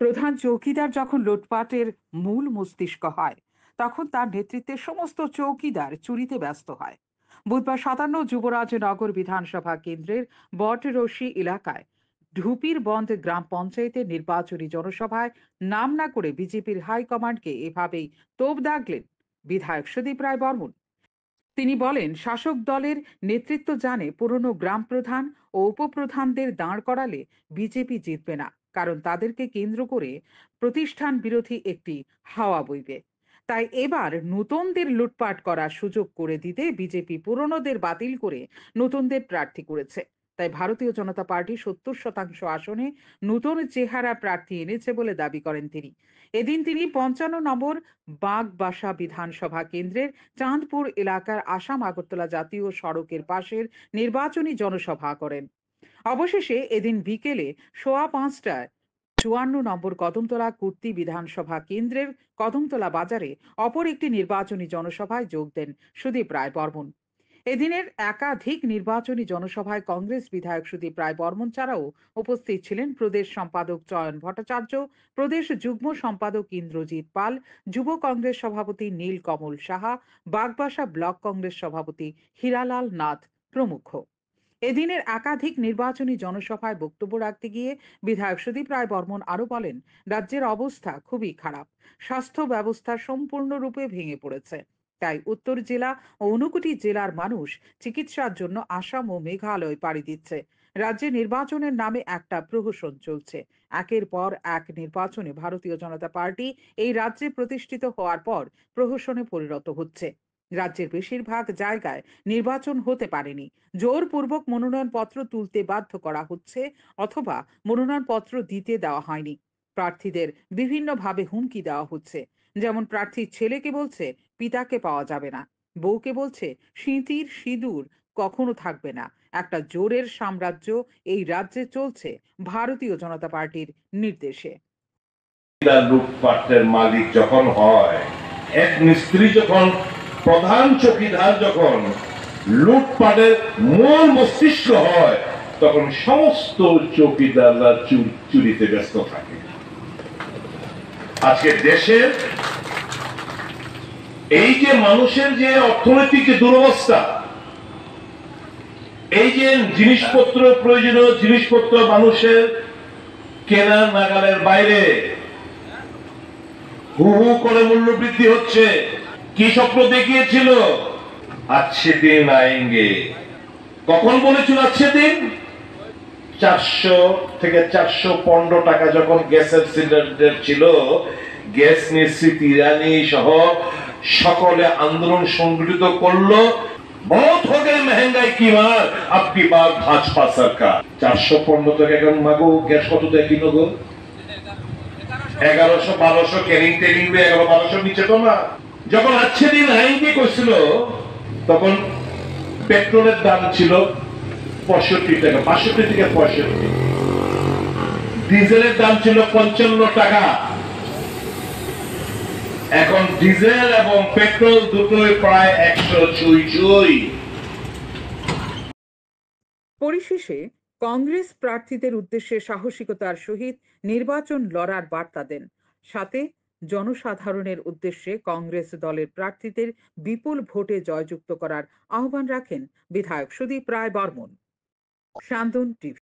প্রধান চৌকিদার যখন লুটপাটের মূল মস্তিষ্ক হয়, তখন তার নেতৃত্বে সমস্ত চৌকিদার চুরিতে ব্যস্ত হয়। বুধবার ৫৭ যুবরাজনগর বিধানসভা কেন্দ্রের বটরশি এলাকায় ঢুপির বন্ধ গ্রাম পঞ্চায়েতের নির্বাচনী জনসভায় নাম না করে বিজেপির হাইকমান্ডকে এভাবেই তোপ দাগলেন বিধায়ক সুদীপ রায় বর্মন। তিনি বলেন, শাসক দলের নেতৃত্ব জানে পুরনো গ্রাম প্রধান ও উপপ্রধানদের দাঁড় করালে বিজেপি জিতবে না, কারণ তাদেরকে কেন্দ্র করে প্রতিষ্ঠান বিরোধী একটি হাওয়া বইবে। তাই এবার নতুনদের লুটপাট করার সুযোগ করে দিতে বিজেপি পুরনোদের বাতিল করে নতুনদের প্রার্থী করেছে। তাই ভারতীয় জনতা পার্টি ৭০% আসনে নতুন চেহারা প্রার্থী এনেছে বলে দাবি করেন তিনি। এদিন তিনি ৫৫ নম্বর বাগবাসা বিধানসভা কেন্দ্রের চাঁদপুর এলাকার আসাম আগরতলা জাতীয় সড়কের পাশের নির্বাচনী জনসভা করেন। অবশেষে এদিন বিকেলে ৫:১৫টায় ৫৪ নম্বর কদমতলা কুর্তি বিধানসভা কেন্দ্রের কদমতলা বাজারে অপর একটি নির্বাচনী জনসভায় যোগ দেন সুদীপ রায় বর্মন। এদিনের একাধিক নির্বাচনী জনসভায় কংগ্রেস বিধায়ক সুদীপ রায় বর্মন ছাড়াও উপস্থিত ছিলেন প্রদেশ সম্পাদক চয়ন ভট্টাচার্য, প্রদেশ যুগ্ম সম্পাদক ইন্দ্রজিৎ পাল, যুব কংগ্রেস সভাপতি নীল কমল সাহা, বাগবাসা ব্লক কংগ্রেস সভাপতি হীরালাল নাথ প্রমুখ। এদিনের একাধিক নির্বাচনী জনসভায় বক্তব্য রাখতে গিয়ে বিধায়ক সুদীপ রায় বর্মন আরো বলেন, রাজ্যের অবস্থা খুবই খারাপ, স্বাস্থ্য ব্যবস্থা সম্পূর্ণরূপে ভেঙে পড়েছে। তাই উত্তর জেলা ও ঊনকোটি জেলার মানুষ চিকিৎসার জন্য আসাম ও মেঘালয় পাড়ি দিচ্ছে। রাজ্যে নির্বাচনের নামে একটা প্রহসন চলছে। একের পর এক নির্বাচনে ভারতীয় জনতা পার্টি এই রাজ্যে প্রতিষ্ঠিত হওয়ার পর প্রহসনে পরিণত হচ্ছে। রাজ্যের বেশিরভাগ জায়গায় নির্বাচন হতে পারেনি, জোরপূর্বক মনোনয়নপত্র তুলতে বাধ্য করা হচ্ছে অথবা মনোনয়নপত্র দিতে দেওয়া হয়নি। প্রার্থীদের বিভিন্নভাবে হুমকি দেওয়া হচ্ছে। যেমন প্রার্থীর ছেলেকে বলছে পিতাকে পাওয়া যাবে না, বউকে বলছে সিঁতির সিঁদুর কখনো থাকবে না। একটা জোরের সাম্রাজ্য এই রাজ্যে চলছে ভারতীয় জনতা পার্টির নির্দেশে। লুটপাটের মালিক যখন হয়, এক মিস্ত্রি যখন প্রধান চৌকিদার যখন লুটপাটের মূল মস্তিষ্ক হয়, তখন সমস্ত চৌকিদাররা চুরিতে ব্যস্ত থাকে। আজকে দেশের এই যে মানুষের যে অর্থনৈতিক যে দুরবস্থা, এই যে জিনিসপত্র প্রয়োজনীয় জিনিসপত্র মানুষের কেনা নাগালের বাইরে হু হু করে মূল্য বৃদ্ধি হচ্ছে। কি স্বপ্ন দেখিয়েছিল? আচ্ছে দিন আয়েঙ্গে। কখন বলেছিল আচ্ছে দিন? ৪০০ থেকে ৪১৫ টাকা যখন গ্যাসের সিলিন্ডার ছিল, গ্যাস নিয়ে স্মৃতি ইরানি সহ সকলে আন্দোলন সংগঠিত করলো। बहुत हो गए महंगाई की मार, अब की बात भाजपा सरकार। ৪১৫ টাকা এখন মাগো গ্যাস কত দেয় কিনো গো? ১১০০-১২০০ ক্যারিং টেরিং ১১-১২০০ নিচে তো না। যখন আচ্ছে দিন আইনটি করছিল, তখন পেট্রোলের দাম ছিল ৬৫ টাকা, ৬২ থেকে ৬৫। ডিজেলের দাম ছিল ৫৫ টাকা। এখন ডিজেল এবং পেট্রোল দুটোই প্রায় ১০০ ছুঁই ছুঁই। পরিশেষে কংগ্রেস প্রার্থীদের উদ্দেশ্যে সাহসিকতার সহিত নির্বাচন লড়ার বার্তা দেন। সাথে জনসাধারণের উদ্দেশ্যে কংগ্রেস দলের প্রার্থীদের বিপুল ভোটে জয়যুক্ত করার আহ্বান রাখেন বিধায়ক সুদীপ রায় বর্মন। শান্তন টিভি।